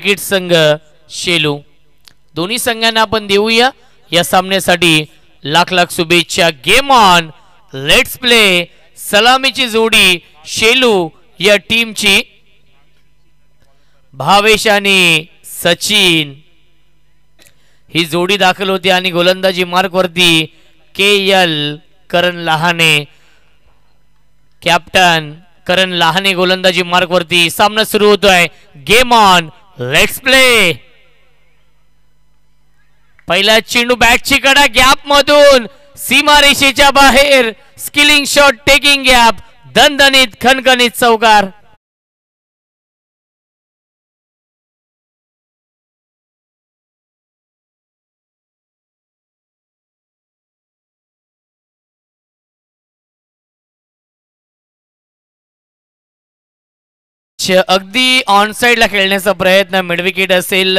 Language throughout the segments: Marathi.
विकेट संघ शेलू. दोन्ही संघांना आपण देऊया या सामन्यासाठी लाख लाख शुभेच्छा. Game on, let's play. सलामीची जोडी शेलू या टीमची. भावेश आणि सचिन ही जोडी दाखल होती आणि गोलंदाजी मार्क वरती KL करण लहाने, कॅप्टन करण लहाने गोलंदाजी मार्क वरती. सामना सुरू होतोय. Game on, let's play. पहिला चेंडू बॅटची कडा गॅप मधून सीमारेषेच्या बाहेर. स्किलिंग शॉट, टेकिंग गॅप, दणदणीत खणखणीत चौकार. अगदी ऑन साइडला खेळण्याचा प्रयत्न, मिड विकेट असेल,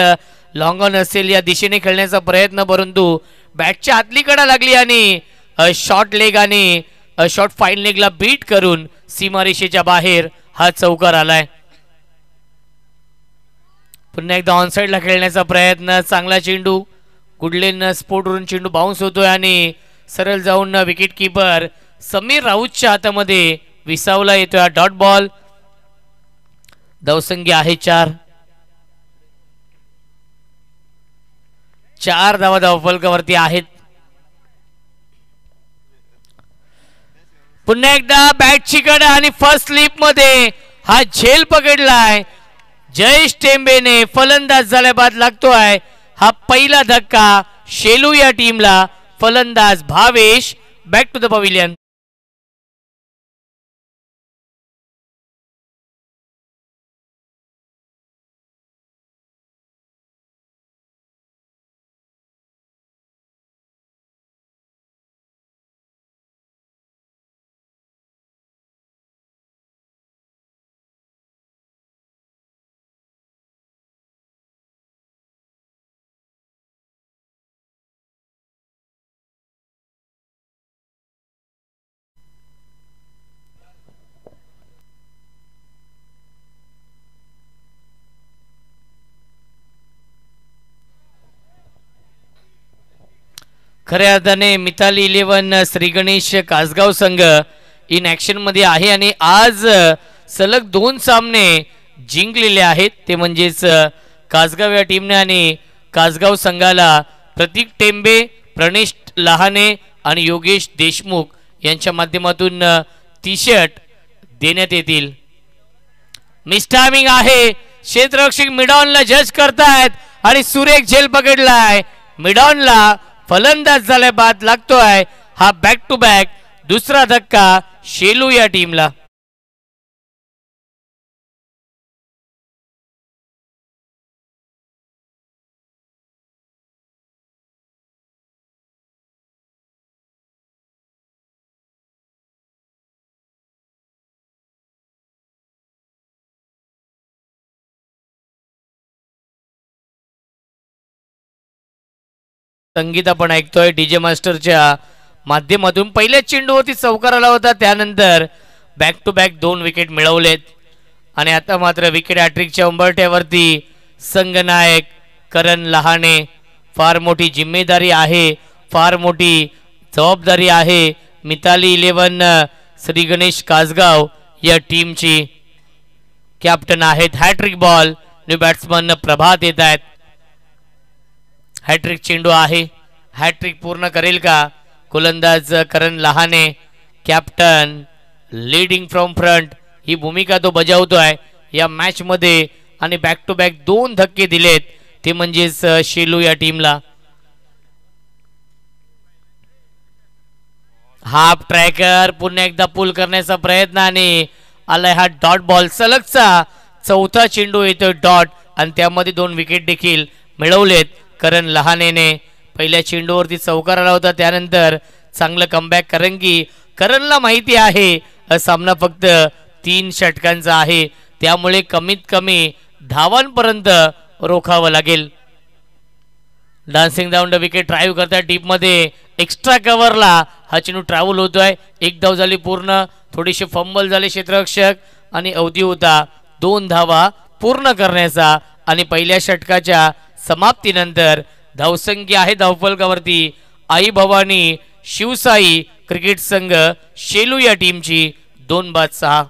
लॉंग ऑन असेल, या दिशेने खेळण्याचा प्रयत्न, परंतु बॅटच्या आतली कडा लागली आणि शॉर्ट लेग आणि शॉर्ट फाईन लेगला बीट करून सीमारेषेच्या बाहेर हा चौकार आलाय. पुन्हा एकदा ऑन साइडला खेळण्याचा प्रयत्न. चांगला चेंडू, गुडलेन स्पोर्ट वरून चेंडू बाउन्स होतोय आणि सरळ जाऊन विकेट किपर समीर राऊतच्या हातामध्ये विसावला येतोय. Dot ball. धावसंख्या आहे 4. 4 धावा धावफलकावरती आहेत. पुन्हा एकदा बॅटची कडा आणि फर्स्ट स्लिप मध्ये हा झेल पकडलाय. जयेश टेंबेने फलंदाज झाल्या बाद लागतोय हा पहिला धक्का शेलू या टीमला. फलंदाज Bhavesh. Back to the pavilion. खऱ्या अर्थाने मिताली 11 श्री गणेश कासगाव संघ इन ऍक्शन मध्ये आहे आणि आज सलग 2 सामने जिंकलेले आहेत. ते म्हणजेच कासगाव या टीमने आणि कासगाव संघाला प्रतीक टेंबे, प्रणेश लहाने आणि योगेश देशमुख यांच्या माध्यमातून टी-शर्ट देण्यात येतील. मिसटायमिंग आहे. क्षेत्ररक्षक मिडॉनला जज करतायत आणि सुरेख झेल पकडलाय. मिडॉनला फलंदाज झाल्या बाद लागतोय हा बॅक टू बॅक दुसरा धक्का शेलू या टीमला. संगीत आपण ऐकतोय डीजे मास्टरच्या माध्यमातून. पहिल्या चेंडूवरती चौकार आला होता, त्यानंतर बॅक टू बॅक 2 विकेट मिळवलेत आणि आता मात्र विकेट हॅट्रिकच्या उंबरठ्यावरती संघनायक करण लहाने. फार मोठी जिम्मेदारी आहे, फार मोठी जबाबदारी आहे मिताली 11 श्री गणेश कासगाव या टीमची. कॅप्टन आहेत. Hat-trick ball. New batsman Prabhat येत आहेत. हॅट्रिक चेंडू आहे. हॅट्रिक पूर्ण करेल का गोलंदाज Karan Lahane. Captain leading from front ही भूमिका तो बजावतोय या मॅच मध्ये आणि बॅक टू बॅक 2 धक्के दिलेत ते म्हणजेच शेलू या टीमला. हाफ ट्रॅकर पुन्हा एकदा पुल करण्याचा प्रयत्न आणि आलाय हा डॉट बॉल. सलगचा 4था चेंडू येतोय डॉट आणि त्यामध्ये 2 विकेट देखील मिळवलेत करण लहानेने. पहिल्या चेंडूवरती चौकार आला होता, त्यानंतर चांगलं कमबॅक, कारण की करणला माहिती आहे सामना फक्त 3 षटकांचा आहे, त्यामुळे कमीत कमी धावांपर्यंत रोखावं लागेल. Dancing down the wicket drive करता डीप मध्ये एक्स्ट्रा कव्हरला हा चेंडू ट्रॅव्हल होतोय. 1 धाव झाली पूर्ण. थोडीशी फंबल झाले क्षेत्ररक्षक आणि अवधी होता 2 धावा पूर्ण करण्याचा आणि पहिल्या षटकाच्या समाप्तीनंतर धावसंख्या आहे धावफलकावरती आई भवानी शिवसाई क्रिकेट संघ शेलू या टीमची 2-6.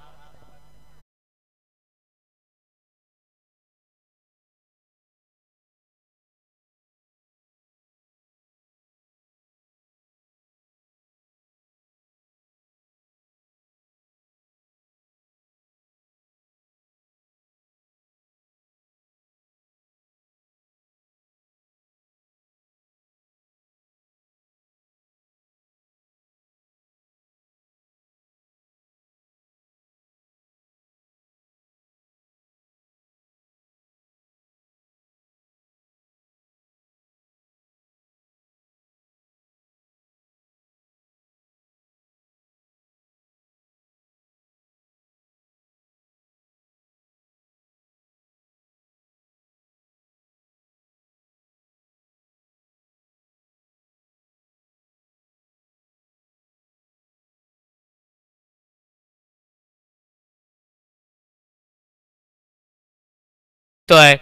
तो आहे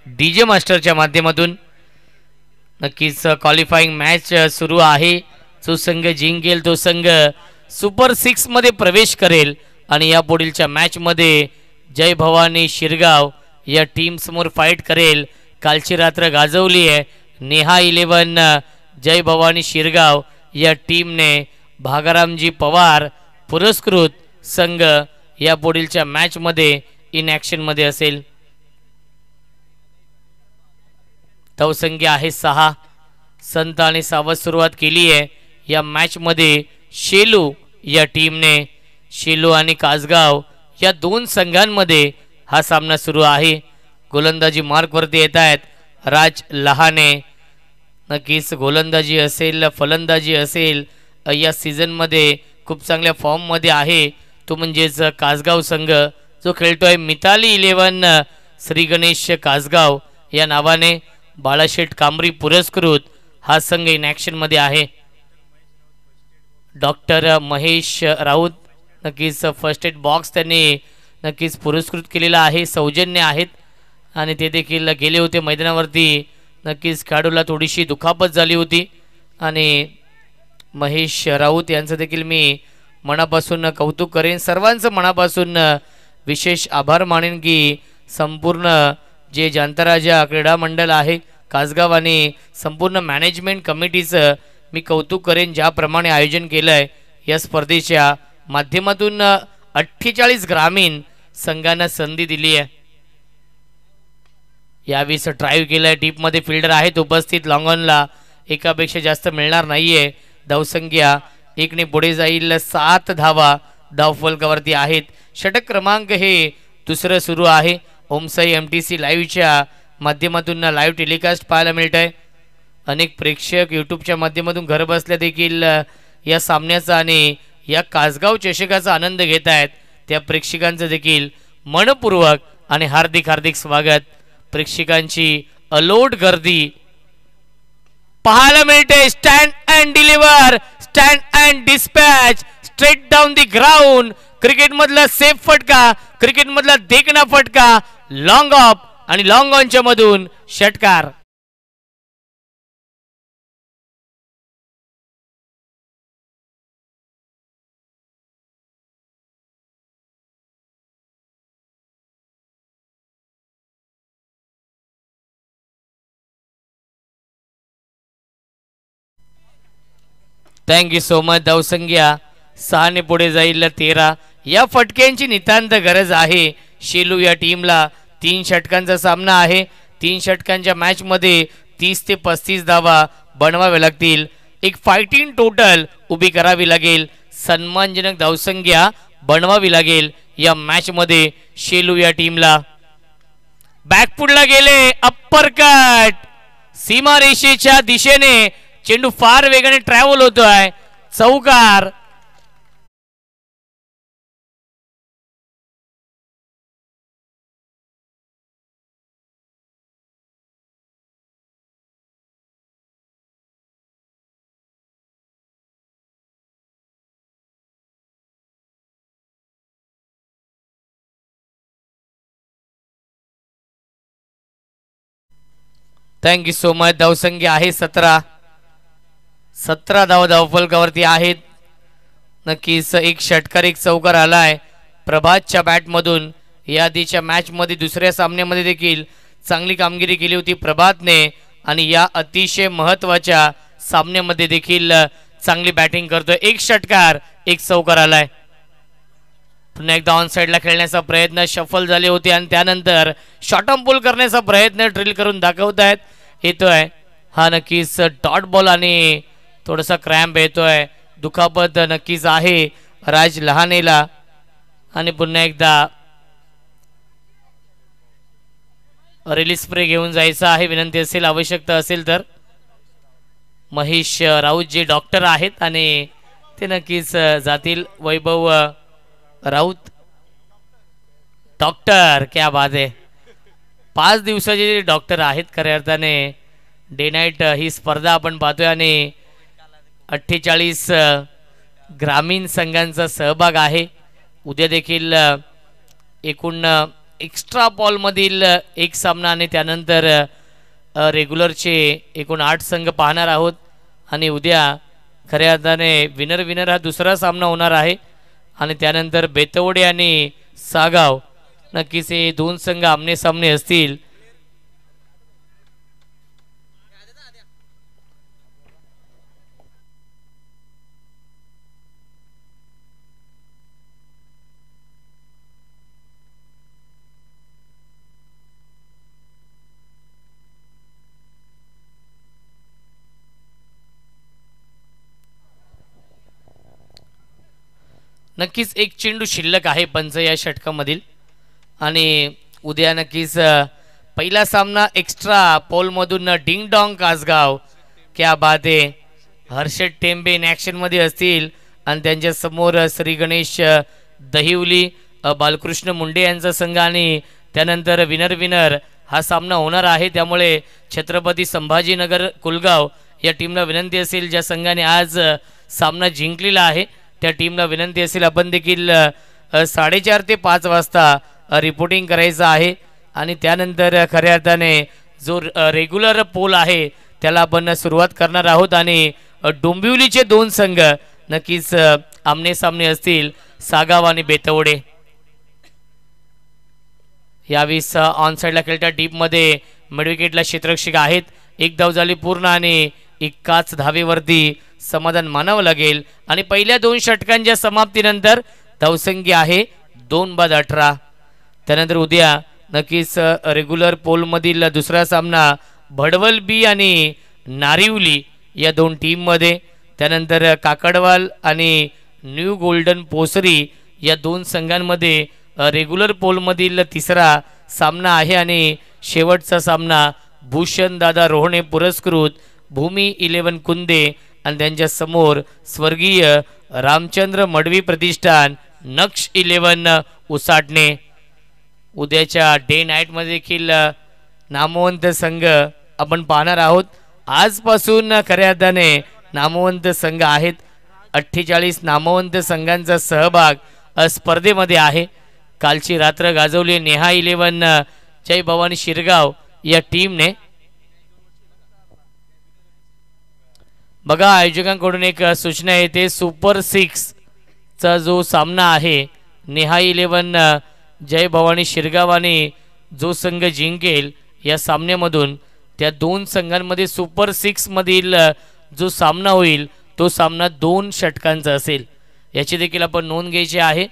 डीजे मास्टरच्या माध्यमातून नक्कीच क्वालिफाईंग मॅच सुरू आहे. जो संघ जिंकेल तो संघ सुपर 6 मध्ये प्रवेश करेल आणि या पुढीलच्या मॅच मध्ये जय भवानी शिरगाव या टीम समोर फाईट करेल. कालची रात्र गाजवली आहे. नेहा 11 जय भवानी शिरगाव या टीमने भागारामजी पवार पुरस्कृत संघ या पुढीलच्या मॅच मध्ये इन ॲक्शन मध्ये असेल. धावसंख्या आहे 6. संत आणि सावध सुरुवात केली आहे या मॅच मध्ये शेलू या टीमने. शेलू आणि कासगाव या दोन संघांमध्ये हा सामना सुरू आहे. गोलंदाजी मार्कवरती येत आहेत राज लहाने. नक्कीच गोलंदाजी असेल फलंदाजी असेल या सीझनमध्ये खूप चांगल्या फॉर्ममध्ये आहे तो म्हणजेच कासगाव संघ जो खेळतोय मिताली 11 श्री गणेश कासगाव या नावाने. बाळाशेठ कांबरी पुरस्कृत हा संघ इन ॲक्शनमध्ये आहे. डॉक्टर महेश राऊत नक्कीच फर्स्ट एड बॉक्स त्यांनी नक्कीच पुरस्कृत केलेला आहे. सौजन्य आहेत आणि ते देखील गेले होते मैदानावरती. नक्कीच खेळाडूला थोडीशी दुखापत झाली होती आणि महेश राऊत यांचं देखील मी मनापासून कौतुक करेन. सर्वांचं मनापासून विशेष आभार मानेन की संपूर्ण जे जांताराजा क्रीडा मंडळ आहे कासगाव आणि संपूर्ण मॅनेजमेंट कमिटीचं मी कौतुक करेन ज्याप्रमाणे आयोजन केलं आहे या स्पर्धेच्या माध्यमातून. 48 ग्रामीण संघांना संधी दिली आहे. यावेळेस ड्राईव्ह केलं आहे. टीपमध्ये फिल्डर आहेत उपस्थित. लॉंगॉनला एकापेक्षा जास्त मिळणार नाही आहे. धावसंख्या 1ने पुढे जाईल. 7 धावा धावफलकावरती आहेत. षटक क्रमांक हे दुसरं सुरू आहे. ओमसाई MTC लाईव्हच्या माध्यमातून लाईव्ह टेलिकास्ट पाहायला मिळत आहे. अनेक प्रेक्षक यूट्यूबच्या माध्यमातून घर बसल्या देखील या सामन्याचा आणि या कासगाव चषकाचा आनंद घेत आहेत. त्या प्रेक्षकांचं देखील मनपूर्वक आणि हार्दिक हार्दिक स्वागत. प्रेक्षकांची अलोट गर्दी पाहायला मिळते. Stand and deliver, stand and dispatch, straight down the ground. क्रिकेटमधला सेफ फटका, क्रिकेटमधला देखणा फटका, लॉंग ऑफ आणि लॉंग ऑनच्या मधून षटकार. Thank you so much. धावसंख्या 6ने पुढे जाईल 13. या फटक्यांची नितांत गरज आहे शेलू या टीमला. 3 षटकांचा सामना आहे. 3 षटकांच्या मॅचमध्ये 30 ते 35 धावा बनवाव्या लागतील. एक फायटिंग टोटल उभी करावी लागेल. सन्मानजनक धावसंख्या बनवावी लागेल या मॅचमध्ये शेलू या टीमला. बॅकफुटला गेले. अप्पर कट सीमारेषेच्या दिशेने चेंडू फार वेगाने ट्रॅव्हल होतोय. चौकार. Thank you so much. धावसंख्या आहे 17. 17 धाव धावफलकावरती आहेत. नक्कीच एक षटकार एक चौकार आलाय प्रभातच्या बॅटमधून. या आधीच्या मॅचमध्ये दुसऱ्या सामन्यामध्ये देखील चांगली कामगिरी केली होती प्रभातने आणि या अतिशय महत्त्वाच्या सामन्यामध्ये देखील चांगली बॅटिंग करतोय. एक षटकार एक चौकार आलाय. पुन्हा एकदा ऑन साईडला खेळण्याचा प्रयत्न शफल झाले होते आणि त्यानंतर शॉर्ट ऑन पुल करण्याचा प्रयत्न ड्रिल करून दाखवतायत. येतोय हा नक्कीच डॉट बॉल आणि थोडासा क्रॅम्प येतोय. दुखापत नक्कीच आहे राज लहानेला. आणि पुन्हा एकदा रिलीज स्प्रे घेऊन जायचा आहे विनंती असेल आवश्यकता असेल तर. महेश राऊत जे डॉक्टर आहेत आणि ते नक्कीच जातील. वैभव राऊत डॉक्टर क्या बात आहे. 5 दिवसाचे डॉक्टर आहेत खऱ्या अर्थाने. डे नाईट ही स्पर्धा आपण पाहतोय आणि 48 ग्रामीण संघांचा सहभाग आहे. उद्या देखील एकूण एक्स्ट्रा बॉलमधील एक सामना आणि त्यानंतर रेग्युलरचे एकूण 8 संघ पाहणार आहोत. आणि उद्या खऱ्या अर्थाने विनर विनर हा दुसरा सामना होणार आहे. आणि त्यानंतर बेतवडे आणि सागाव नक्कीच हे 2 संघ आमने सामने असतील. नक्कीच एक चेंडू शिल्लक आहे पंच या षटकामधील. आणि उद्या नक्कीच पहिला सामना एक्स्ट्रा पोलमधून डिंग डॉंग कासगाव क्या बात आहे. हर्षद टेंबे इन ॲक्शनमध्ये असतील आणि त्यांच्या समोर श्री गणेश दहिवली बालकृष्ण मुंडे यांचा संघ. आणि त्यानंतर विनर विनर हा सामना होणार आहे. त्यामुळे छत्रपती संभाजीनगर कुलगाव या टीमला विनंती असेल ज्या संघाने आज सामना जिंकलेला आहे त्या टीमला विनंती असेल आपण देखील 4:30 ते 5 वाजता रिपोर्टिंग करायचं आहे. आणि त्यानंतर खऱ्या अर्थाने जो रेग्युलर पोल आहे त्याला आपण सुरुवात करणार आहोत. आणि डोंबिवलीचे 2 संघ नक्कीच आमने सामने असतील सागाव आणि बेतवडे. यावेळेस ऑन साईडला खेळत्या डीपमध्ये मिडविकेटला क्षेत्ररक्षक आहेत. 1 धाव झाली पूर्ण आणि एकाच धावेवरती समाधान मानावं लागेल. आणि पहिल्या 2 षटकांच्या समाप्तीनंतर धावसंख्या आहे 2/18. त्यानंतर उद्या नक्कीच रेग्युलर पोलमधील दुसरा सामना भडवल बी आणि नारिवली या 2 टीममध्ये. त्यानंतर काकडवाल आणि न्यू गोल्डन पोसरी या 2 संघांमध्ये रेग्युलर पोलमधील तिसरा सामना आहे. आणि शेवटचा सामना भूषण दादा रोहणे पुरस्कृत भूमी 11 कुंदे आणि त्यांच्या समोर स्वर्गीय रामचंद्र मडवी प्रतिष्ठान नक्ष 11 उसाटणे. उद्याच्या डे नाईटमध्ये देखील नामवंत संघ आपण पाहणार आहोत. आजपासून खऱ्या अर्थाने नामवंत संघ आहेत. 48 नामवंत संघांचा सहभाग स्पर्धेमध्ये आहे. कालची रात्र गाजवली नेहा 11 जय भवानी शिरगाव या टीमने. बघा आयोजकांकडून एक सूचना येते. सुपर 6 चा जो सामना आहे नेहा 11 जय भवानी शिरगाव आणि जो संघ जिंकेल या सामन्यामधून त्या 2 संघांमध्ये सुपर 6 मधील जो सामना होईल तो सामना 2 षटकांचा असेल. याची देखील आपण नोंद घ्यायची आहे.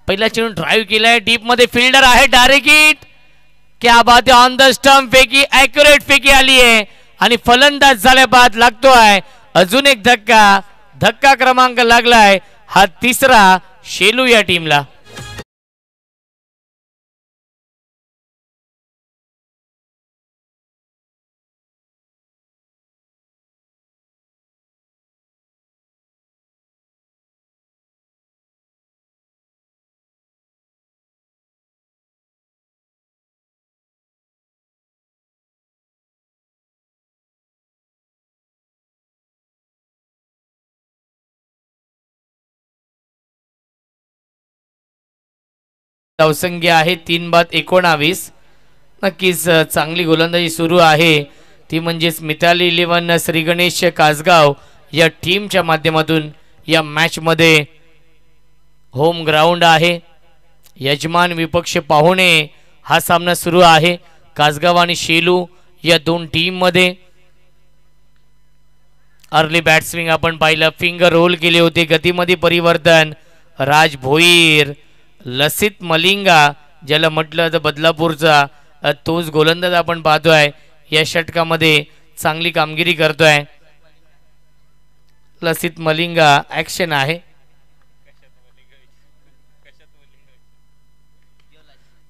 पहिला चेंडू ड्राईव्ह केलाय डीप मध्ये फिल्डर आहे डायरेक्ट हिट क्या बात है. ऑन द स्टंप फेकी ॲक्युरेट फेकी आली आहे आणि फलंदाज झाल्या बाद लागतोय अजून एक धक्का. धक्का क्रमांक लागलाय हा 3रा शेलू या टीमला. धावसंख्या आहे 3 बाद 19. नक्कीच चांगली गोलंदाजी सुरू आहे ती म्हणजेच मिताली 11 श्री गणेश कासगाव या टीमच्या माध्यमातून या मॅच मध्ये होम ग्राउंड आहे. यजमान विपक्ष पाहुणे हा सामना सुरू आहे. कासगाव आणि शेलू या दोन टीम मध्ये अर्ली बॅट्सविंग आपण पाहिलं, फिंगर रोल केले होते, गतीमध्ये परिवर्तन. राज भोईर, लसित मलिंगा ज्याला म्हटलं तर बदलापूरचा तोच गोलंदाज आपण पाहतोय या षटकामध्ये चांगली कामगिरी करतोय. लसित मलिंगा ऍक्शन आहे.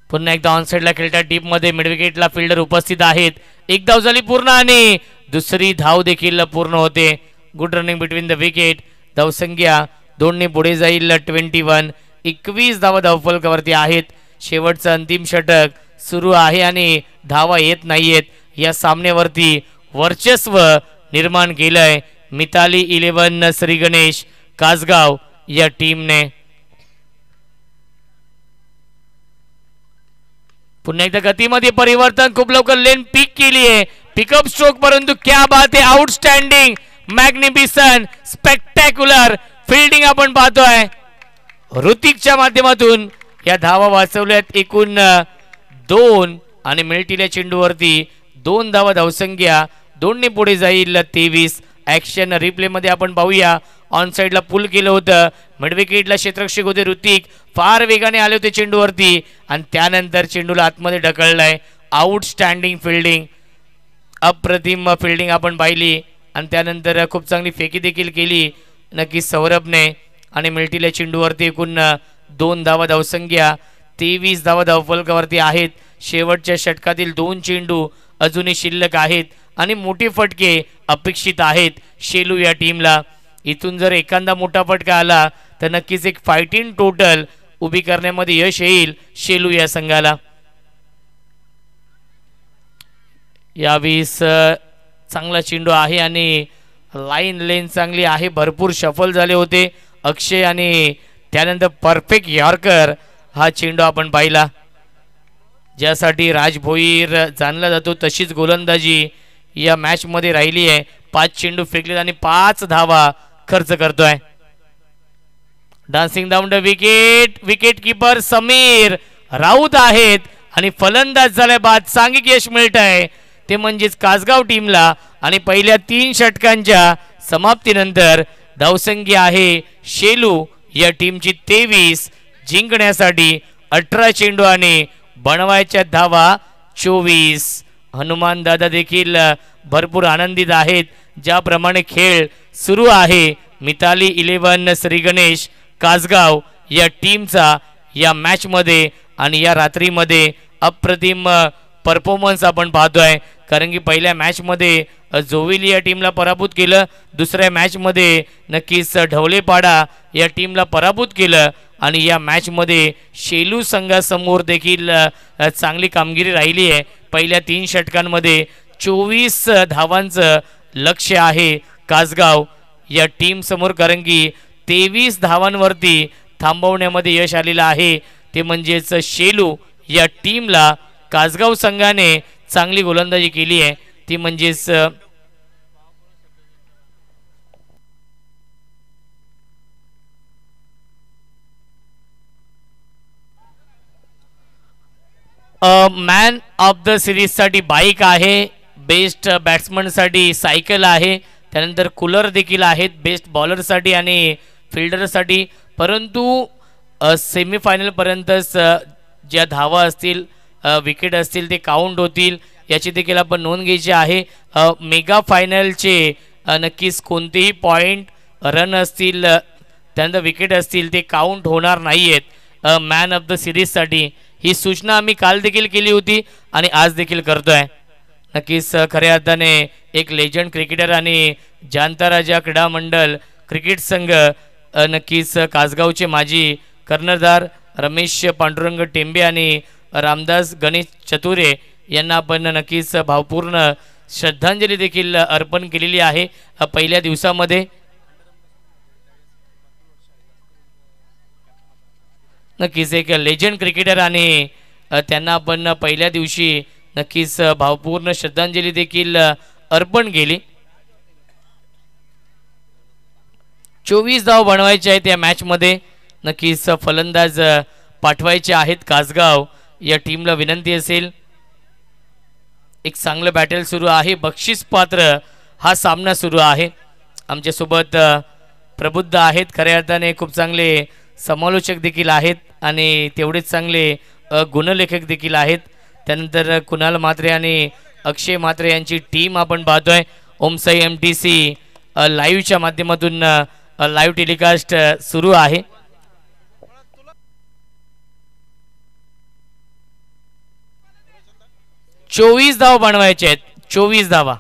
पुन्हा एकदा ऑन साइडला खेळत्या टीप मध्ये मिड विकेटला फिल्डर उपस्थित आहेत. एक धाव झाली पूर्ण आणि दुसरी धाव देखील पूर्ण होते. Good running between the wicket. धावसंख्या 2 ने पुढे जाईल 21. 21 धावा धावफलकावरती आहेत. शेवटचं अंतिम षटक सुरू आहे आणि धावा येत नाहीयेत. या सामन्यावरती वर्चस्व निर्माण केलंय मिताली 11 श्री गणेश कासगाव या टीमने. पुन्हा एकदा गतीमध्ये परिवर्तन, खूप लवकर लेन पिक केली आहे, पिकअप स्ट्रोक, परंतु क्या बात आहे, आउटस्टँडिंग, मॅग्निफिसंट, स्पेक्टॅक्युलर फील्डिंग आपण पाहतोय. ऋतिकच्या माध्यमातून या धावा वाचवल्यात. एकूण 2 आणि मिळतील्या चेंडूवरती 2 धावा धावसंख्या 2 ने पुढे जाईल 23. ऍक्शन रिप्ले मध्ये आपण पाहूया. ऑन साइडला पुल केलं होतं, मिड विकेटला क्षेत्ररक्षक होते ऋतिक, फार वेगाने आले होते चेंडूवरती आणि त्यानंतर चेंडूला आतमध्ये ढकललाय. आउटस्टँडिंग फिल्डिंग, अप्रतिम फिल्डिंग आपण पाहिली आणि त्यानंतर खूप चांगली फेकी देखील केली नक्कीच सौरभने. आणि मिळतील्या चेंडूवरती एकूण 2 धावा धावसंख्या 23 धावा धावफलकावरती आहेत. शेवटच्या षटकातील 2 चेंडू अजूनही शिल्लक आहेत आणि मोठे फटके अपेक्षित आहेत शेलू या टीमला. इथून जर एखादा मोठा फटका आला तर नक्कीच एक फायटिंग टोटल उभी करण्यामध्ये यश येईल शेलू या संघाला. यावेळेस चांगला चेंडू आहे आणि लाईन लेन चांगली आहे, भरपूर शफल झाले होते अक्षय आणि त्यानंतर परफेक्ट यॉर्कर हा चेंडू आपण पाहिला ज्यासाठी राज भोईर जाणला जातो. तशीच गोलंदाजी या मॅच मध्ये राहिली आहे. 5 चेंडू फेकले आणि 5 धावा खर्च करतोय. Dancing down the wicket, wicket keeper Sameer Raut आहेत आणि फलंदाज झाल्या बाद सांघिक यश मिळत आहे ते म्हणजेच कासगाव टीमला. आणि पहिल्या 3 षटकांच्या समाप्तीनंतर धावसंख्या आहे शेलू या टीमची 23. जिंकण्यासाठी 18 चेंडू आणि बनवायच्या धावा 24. हनुमान दादा देखील भरपूर आनंदित आहेत. ज्याप्रमाणे खेळ सुरू आहे मिताली 11 श्री गणेश कासगाव या टीमचा या मॅच मध्ये आणि या रात्रीमध्ये अप्रतिम परफॉर्मन्स आपण पाहतोय. कारण की पहिल्या मॅच मध्ये जोविली या टीमला पराभूत केलं, दुसऱ्या मॅच मध्ये नक्कीच ढवलेपाडा या टीमला पराभूत केलं आणि या मॅच मध्ये शेलू संघासमोर देखील चांगली कामगिरी राहिली आहे. पहिल्या 3 षटकांमध्ये 24 धावांचं लक्ष्य आहे कासगाव या टीम समोर. कारण की 23 धावांवरती थांबवण्यामध्ये यश आलेलं आहे ते म्हणजेच शेलू या टीमला. कासगाव संघाने चांगली गोलंदाजी केली आहे ती म्हणजेच मॅन ऑफ द सिरीज साठी बाईक आहे, बेस्ट बॅट्समन साठी सायकल आहे, त्यानंतर कूलर देखील आहेत बेस्ट बॉलर साठी आणि फिल्डर साठी. परंतु सेमीफायनल पर्यंतच ज्या धावा असतील विकेट असतील ते काउंट होतील याची देखील आपण नोंद घ्यायची आहे. मेगा फायनलचे नक्कीच कोणतेही पॉइंट रन असतील त्यानंतर विकेट असतील ते काउंट होणार नाही आहेत मॅन ऑफ द सिरीजसाठी. ही सूचना आम्ही काल देखील केली होती आणि आज देखील करतोय. नक्कीच खऱ्या अर्थाने एक लेजंड क्रिकेटर आणि जानता राजा क्रीडा मंडळ क्रिकेट संघ नक्कीच कासगावचे माजी कर्णधार रमेश पांडुरंग टेंबे आणि रामदास गणेश चतुरे यांना आपण नक्कीच भावपूर्ण श्रद्धांजली देखील अर्पण केलेली आहे. पहिल्या दिवसामध्ये नक्कीच एक लेजंड क्रिकेटर आणि त्यांना आपण पहिल्या दिवशी नक्कीच भावपूर्ण श्रद्धांजली देखील अर्पण केली. 24 धाव बनवायचे आहेत या मॅचमध्ये. नक्कीच फलंदाज पाठवायचे आहेत. कासगाव या टीमला विनंती असेल. एक चांगलं बॅटल सुरू आहे. बक्षीस पात्र हा सामना सुरू आहे. आमच्यासोबत प्रबुद्ध आहेत, खऱ्या अर्थाने खूप चांगले समालोचक देखील आहेत आणि तेवढेच चांगले गुणलेखक देखील आहेत. त्यानंतर कुणाल म्हात्रे आणि अक्षय म्हात्रे यांची टीम आपण पाहतोय. ओमसाई MTC लाईव्हच्या माध्यमातून लाईव्ह टेलिकास्ट सुरू आहे. चोवीस धावा बनवायचे आहेत. 24 धावा.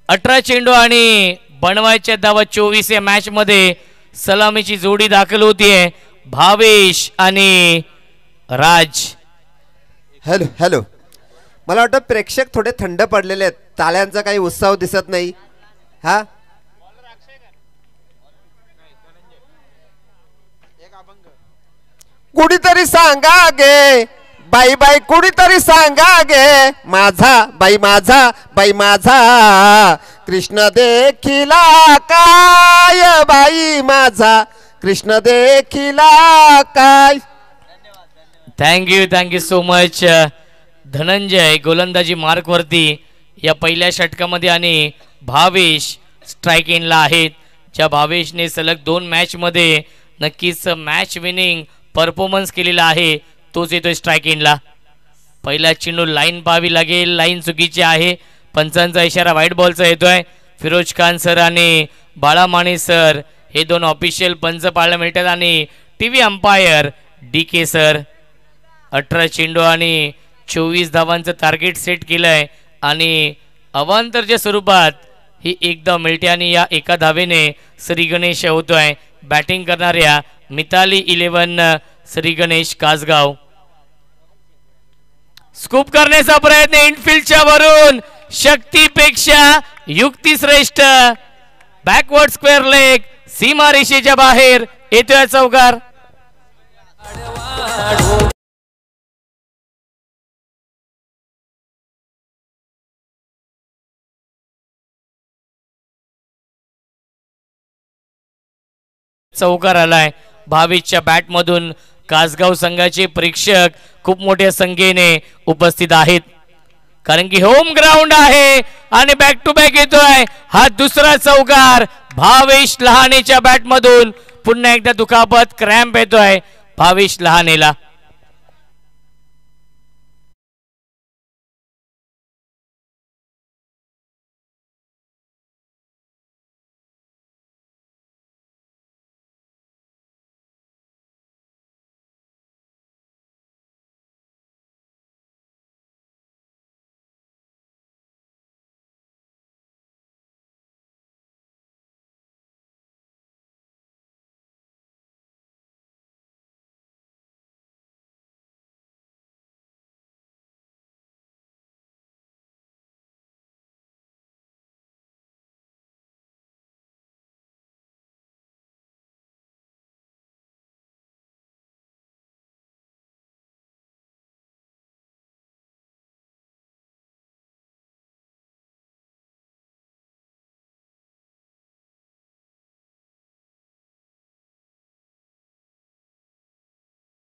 अठरा चेंडू आणि बनवायच्या धावा 24 या मॅच मध्ये. सलामीची जोडी दाखल होतीये भावेश आणि राज. Hello hello. मला वाटतं प्रेक्षक थोडे थंड पडलेले आहेत. ताल्यांचा काही उत्साह दिसत नाही. हा कुणीतरी सांगा गे बाई बाई, कुणीतरी सांगा गे माझा बाई, माझा बाई, माझा कृष्ण देखिला काय बाई, माझा कृष्ण देखिला काय. Thank you so much. धनंजय गोलंदाजी मार्कवरती या पहिल्या षटकामध्ये आणि भावेश स्ट्राईक इनला आहेत. ज्या भावेशने सलग 2 मॅचमध्ये नक्कीच मॅच विनिंग परफॉर्मन्स केलेला आहे तोच येतोय स्ट्राईक इनला. पहिला चेंडू लाईन पाहावी लागेल. लाईन चुकीची आहे. पंचांचा इशारा व्हाईट बॉलचा येतोय. फिरोज खान सर आणि बाळामाने सर हे 2 ऑफिशियल पंच पाहायला मिळतात आणि TV अंपायर DK सर. 18 चेंडू आणि 24 धावांचं टार्गेट सेट केलंय आणि अवांतरच्या स्वरूपात ही एक धाव मिळते आणि या एका धावेने श्री गणेश होतोय बॅटिंग करणाऱ्या मिताली 11 श्री गणेश कासगाव. स्कूप करण्याचा प्रयत्न इनफिल्डच्या वरून. शक्तीपेक्षा युक्ती श्रेष्ठ. बॅकवर्ड स्क्वेअर लेग सीमा रेषेच्या बाहेर येतोय चौकार. चौकार आलाय. भावेशच्या बॅटमधून कासगाव संघाचे प्रेक्षक खूप मोठ्या संख्येने उपस्थित आहेत कारण की होम ग्राउंड आहे आणि बॅक टू बॅक येतोय हा दुसरा चौकार. भावेश लहानेच्या बॅटमधून पुन्हा एकदा दुखापत, क्रॅम्प येतोय भावेश लहानेला.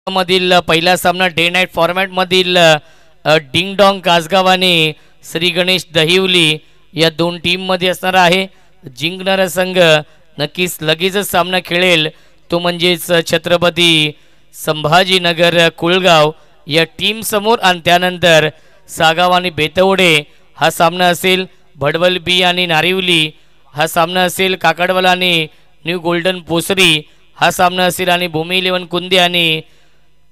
मधील पहिला सामना डे नाईट फॉर्मॅट मधील डिंग डॉंग कासगाव आणि श्री गणेश दहिवली या दोन टीम मध्ये असणार आहे. जिंकणारा संघ नक्कीच लगेचच सामना खेळेल तो म्हणजेच छत्रपती संभाजीनगर कुळगाव या टीम समोर. आणि त्यानंतर सागाव आणि बेतवडे हा सामना असेल. भडवल बी आणि नारिवली हा सामना असेल. काकडवाला आणि न्यू गोल्डन पोसरी हा सामना असेल. आणि भूमी 11 कुंदे आणि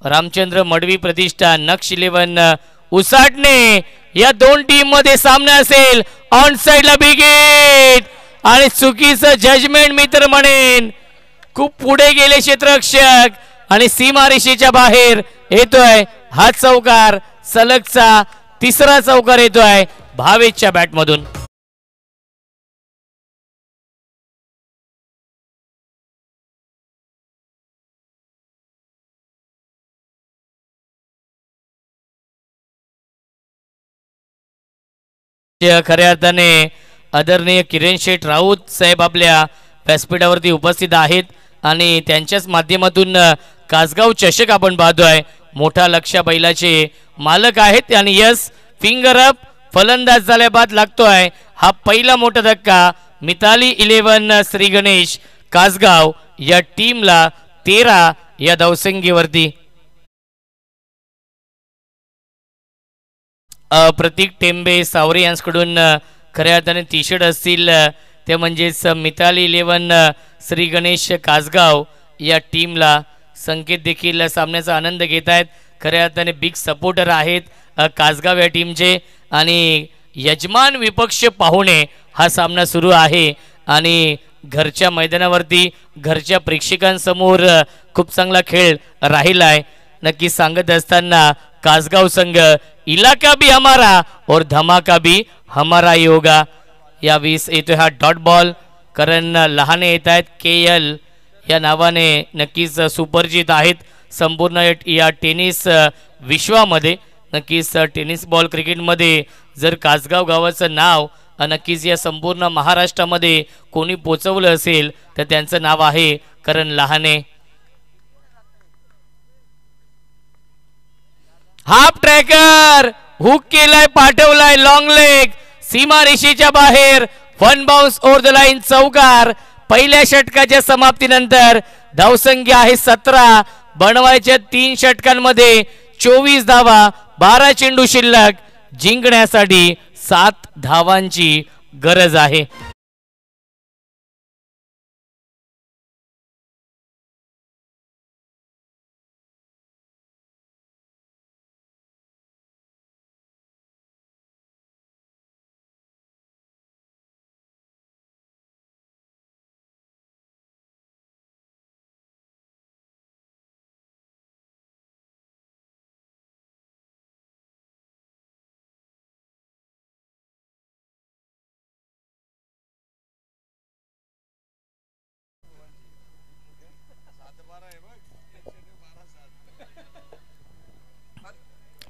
रामचंद्र मडवी प्रतिष्ठा नक्ष 11 उसाटणे या दोन टीम मध्ये सामना असेल. ऑन साइडला बिग हिट आणि चुकीचं जजमेंट मी तर म्हणेन. खूप पुढे गेले क्षेत्ररक्षक आणि सीमारेषेच्या बाहेर येतोय हा चौकार. सलगचा तिसरा चौकार येतोय भावेशच्या बॅटमधून. खऱ्या अर्थाने आदरणीय किरण शेठ राऊत साहेब आपल्या व्यासपीठावरती उपस्थित आहेत आणि त्यांच्याच माध्यमातून कासगाव चषक आपण पाहतोय. मोठा लक्ष्य बैलाचे मालक आहेत आणि यस फिंगर अप फलंदाज झाल्या बाद लागतोय हा पहिला मोठा धक्का. मिताली 11 श्री गणेश कासगाव या टीमला 13 या धावसंख्येवरती. प्रतीक टेंबे सावरे यांच्याकडून खऱ्या अर्थाने टी शर्ट असतील ते म्हणजेच मिताली 11 श्री गणेश कासगाव या टीमला. संकेत देखील सामन्याचा आनंद घेत आहेत. खऱ्या अर्थाने बिग सपोर्टर आहेत कासगाव या टीमचे आणि यजमान विपक्ष पाहुणे हा सामना सुरू आहे आणि घरच्या मैदानावरती घरच्या प्रेक्षकांसमोर खूप चांगला खेळ राहिला आहे. नक्की सांगत असताना कासगाव संघ इलाका भी हमारा और धमाका भी हमारा ही होगा. या 20 येतोय हा डॉट बॉल. कारण लहाने येत आहेत KL या नावाने नक्कीच सुपरिचित आहेत संपूर्ण या टेनिस विश्वामध्ये. नक्कीच टेनिस बॉल क्रिकेटमध्ये जर कासगाव गावाचं नाव नक्कीच या संपूर्ण महाराष्ट्रामध्ये कोणी पोचवलं असेल तर त्यांचं नाव आहे करण लहाने. हाफ ट्रॅकर हुक केलाय पाठवलाय लॉंग लेग सीमा रेषेच्या बाहेर. 1 बाउन्स ओव्हर द लाईन चौकार. पहिल्या षटकाच्या समाप्तीनंतर धावसंख्या आहे 17. बनवायच्या 3 षटकांमध्ये 24 धावा. 12 चेंडू शिल्लक. जिंकण्यासाठी 7 धावांची गरज आहे.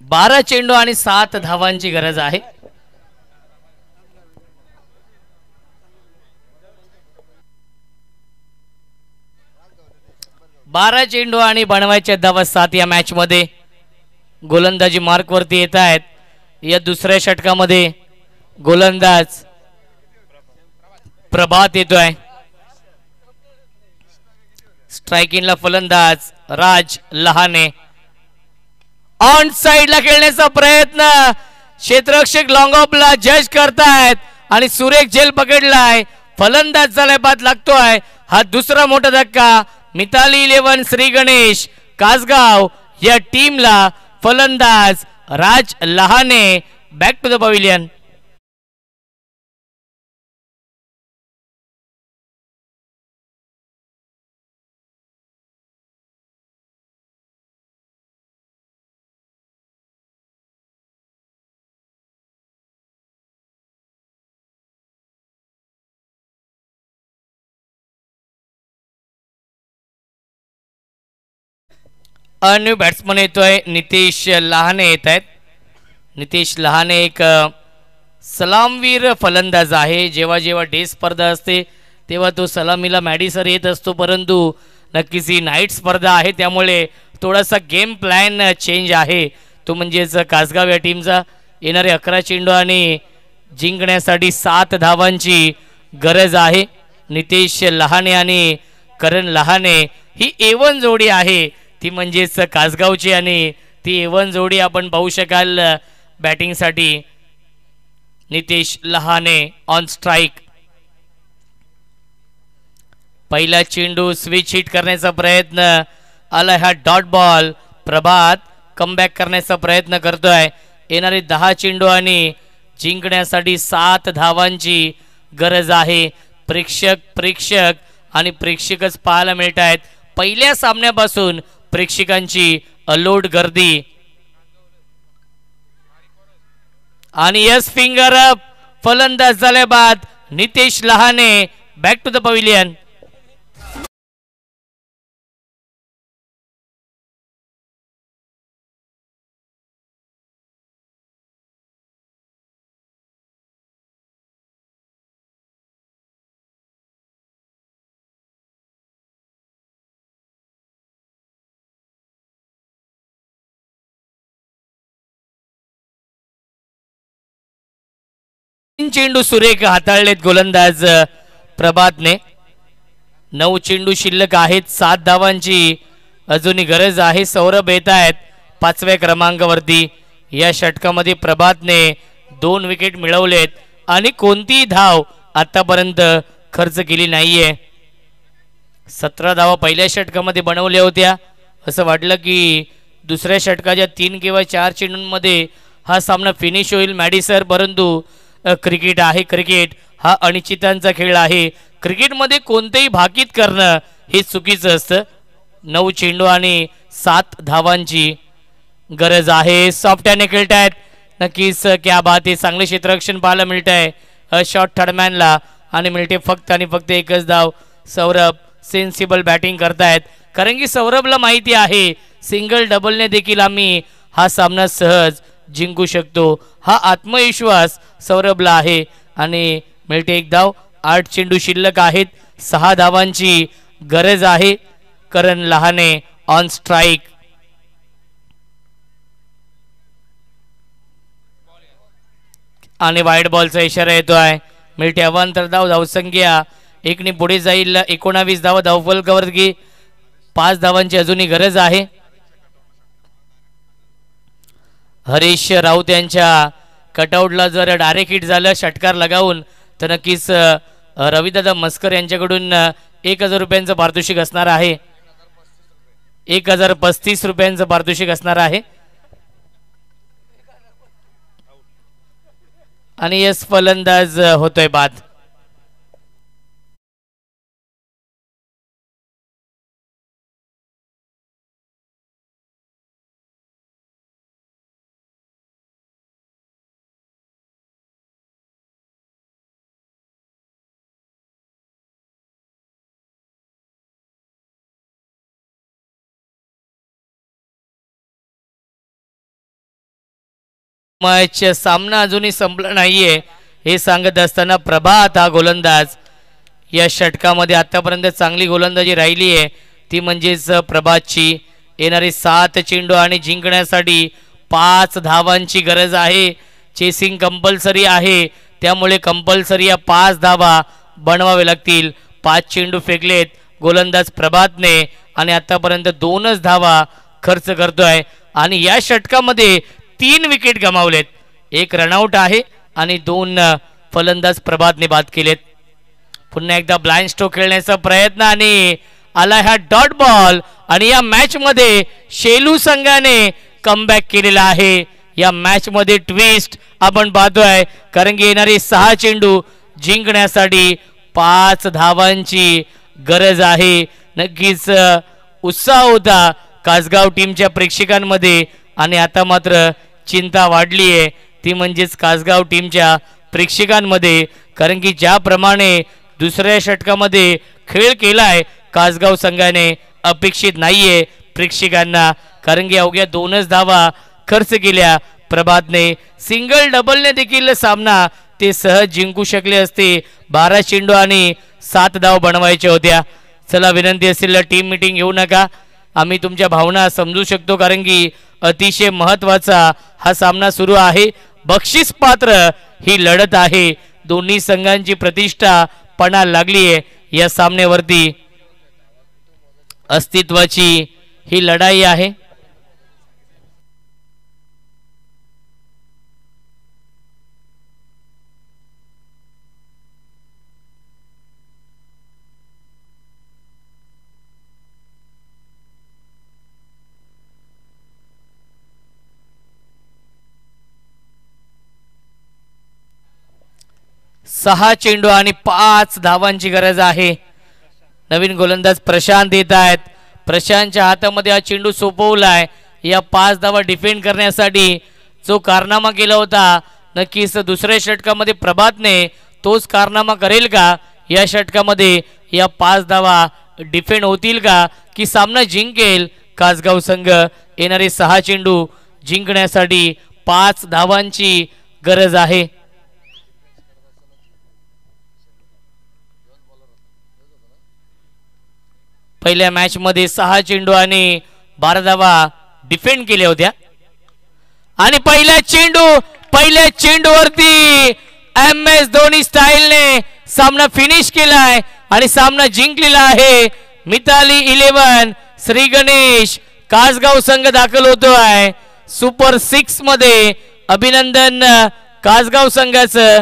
बारा चेंडू आणि 7 धावांची गरज आहे. बारा चेंडू आणि बनवायच्या धावा 7 या मॅच मध्ये. गोलंदाजी मार्क वरती येत आहेत. या दुसऱ्या षटकामध्ये गोलंदाज प्रभात येतोय. स्ट्रायकिंगला फलंदाज राज लहाने. ऑन साइडला खेळण्याचा प्रयत्न क्षेत्ररक्षक लॉंग ऑफला जज करतायत आणि सुरेख झेल पकडलाय. फलंदाज झालाय बाद लागतोय हा दुसरा मोठा धक्का. मिताली 11 श्री गणेश कासगाव या टीमला फलंदाज Raj Lahane. Back to the pavilion. New batsman येतोय नितेश लहाने येत आहेत. नितेश लहाने एक सलामवीर फलंदाज आहे. जेव्हा जेव्हा डे स्पर्धा असते तेव्हा तो सलामीला मॅडीसर येत असतो, परंतु नक्कीच ही नाईट स्पर्धा आहे त्यामुळे थोडासा गेम प्लॅन चेंज आहे, तो म्हणजेच कासगाव या टीमचा. येणारे 11 चेंडू आणि जिंकण्यासाठी 7 धावांची गरज आहे. नितेश लहाने आणि करण लहाने ही A1 जोडी आहे, ती म्हणजेच कासगावची, आणि ती A1 जोडी आपण पाहू शकाल बॅटिंगसाठी. Nitesh Lahane on strike. पहिला चेंडू स्विच हिट करण्याचा प्रयत्न आला, हा डॉट बॉल. प्रभात कमबॅक करण्याचा प्रयत्न करतोय. येणारे 10 चेंडू आणि जिंकण्यासाठी 7 धावांची गरज आहे. प्रेक्षक आणि प्रेक्षकच पाहायला मिळत आहेत. पहिल्या सामन्यापासून प्रेक्षकांची अलोट गर्दी. आणि यस फिंगर अप, फलंदाज झाल्या बाद Nitesh Lahane back to the pavilion. चेंडू सुरेख हाताळलेत गोलंदाज प्रभातने. 9 चेंडू शिल्लक आहेत. 7 धावांची अजूनही गरज आहे. सौरभ येत आहेत 5व्या क्रमांकावरती. या षटकामध्ये प्रभातने 2 विकेट मिळवलेत आणि कोणतीही धाव आतापर्यंत खर्च केली नाहीये. 17 धावा पहिल्या षटकामध्ये बनवल्या होत्या. असं वाटलं की दुसऱ्या षटकाच्या 3 किंवा 4 चेंडूंमध्ये हा सामना फिनिश होईल मॅडिसर, परंतु क्रिकेट आहे. क्रिकेट हा अनिश्चितांचा खेळ आहे. क्रिकेटमध्ये कोणतेही भाकीत करणं हे चुकीचं असतं. 9 चेंडू आणि 7 धावांची गरज आहे. सॉफ्टॅने खेळत आहेत. नक्कीच क्या बात आहे. चांगले क्षेत्ररक्षण पाहायला मिळत आहे शॉर्ट थर्डमॅनला आणि मिळते फक्त आणि फक्त एकच धाव. सौरभ सेन्सिबल बॅटिंग करतायत, कारण की सौरभला माहिती आहे सिंगल डबलने देखील आम्ही हा सामना सहज जिंकू शकतो. हा आत्मविश्वास सौरभला आहे आणि मिळते एक धाव. 8 चेंडू शिल्लक आहेत. 6 धावांची गरज आहे. करण लहाने ऑन स्ट्राईक. आणि वाईड बॉलचा इशारा येतोय. मिळते अवांतर धाव. धावसंख्या 1ने पुढे जाईल. 19 धावा धावफलकावरती 5 धावांची अजूनही गरज आहे. हरीश राऊत यांच्या कटआउटला जर डायरेक्ट हिट झालं षटकार लगावून तर नक्कीच रविदादा मस्कर यांच्याकडून 1000 रुपयांचं पारितोषिक असणार आहे. 1035 रुपयांचं पारितोषिक असणार आहे. आणि यस फलंदाज होतोय बाद. मॅच सामना अजूनही संपला नाहीये हे सांगत असताना प्रभात हा गोलंदाज या षटकामध्ये आतापर्यंत चांगली गोलंदाजी राहिली आहे, ती म्हणजेच प्रभातची. येणारे 7 चेंडू आणि जिंकण्यासाठी 5 धावांची गरज आहे. चेसिंग कंपल्सरी आहे, त्यामुळे कंपल्सरी या 5 धावा बनवावे लागतील. 5 चेंडू फेकलेत गोलंदाज प्रभातने आणि आतापर्यंत 2च धावा खर्च करतोय आणि या षटकामध्ये 3 विकेट गमावलेत. 1 रनआउट आहे आणि 2 फलंदाज प्रभातने बाद केलेत. पुन्हा एकदा ब्लाइंड स्ट्रोक खेळण्याचा प्रयत्न आणि आला हा डॉट बॉल. आणि या मॅच मध्ये शेलू संघाने कमबॅक केलेला आहे. या मॅच मध्ये ट्विस्ट आपण पाहतोय, कारण की येणारे 6 चेंडू जिंकण्यासाठी 5 धावांची गरज आहे. नक्कीच उत्साह होता कासगाव टीमच्या प्रेक्षकांमध्ये आणि आता मात्र चिंता वाढली आहे, ती म्हणजेच कासगाव टीमच्या प्रेक्षकांमध्ये, कारण की ज्याप्रमाणे दुसऱ्या षटकामध्ये खेळ केलाय कासगाव संघाने अपेक्षित नाहीये प्रेक्षकांना, कारण की अवघ्या 2च धावा खर्च केल्या प्रभातने. सिंगल डबलने देखील सामना ते सहज जिंकू शकले असते. 12 चेंडू आणि 7 धाव बनवायच्या होत्या. चला विनंती असेल टीम मीटिंग घेऊ नका. आम्ही तुमच्या भावना समजू शकतो, कारण की अतिशय महत्त्वाचा हा सामना सुरू आहे. बक्षीस पात्र ही लढत आहे. दोन्ही संघांची प्रतिष्ठा पणाला लागली आहे. या सामन्यावरती अस्तित्वाची ही लढाई आहे. सहा चेंडू आणि 5 धावांची गरज आहे. नवीन गोलंदाज प्रशांत येत आहेत. प्रशांतच्या हातामध्ये हा चेंडू सोपवलाय. या 5 धावा डिफेंड करण्यासाठी जो कारनामा केला होता, नक्कीच दुसऱ्या षटकामध्ये प्रभातने तोच कारनामा करेल का? या षटकामध्ये या 5 धावा डिफेंड होतील का, की सामना जिंकेल कासगाव संघ? येणारे 6 चेंडू जिंकण्यासाठी 5 धावांची गरज आहे. पहिल्या मॅच मध्ये 6 चेंडू आणि 12 धावा डिफेंड केल्या होत्या. आणि पहिल्या चेंडूवरती MS धोनी स्टाईलने सामना फिनिश केलाय आणि सामना जिंकलेला आहे. मिताली 11 श्री गणेश कासगाव संघ दाखल होतोय सुपर 6 मध्ये. अभिनंदन कासगाव संघाचं.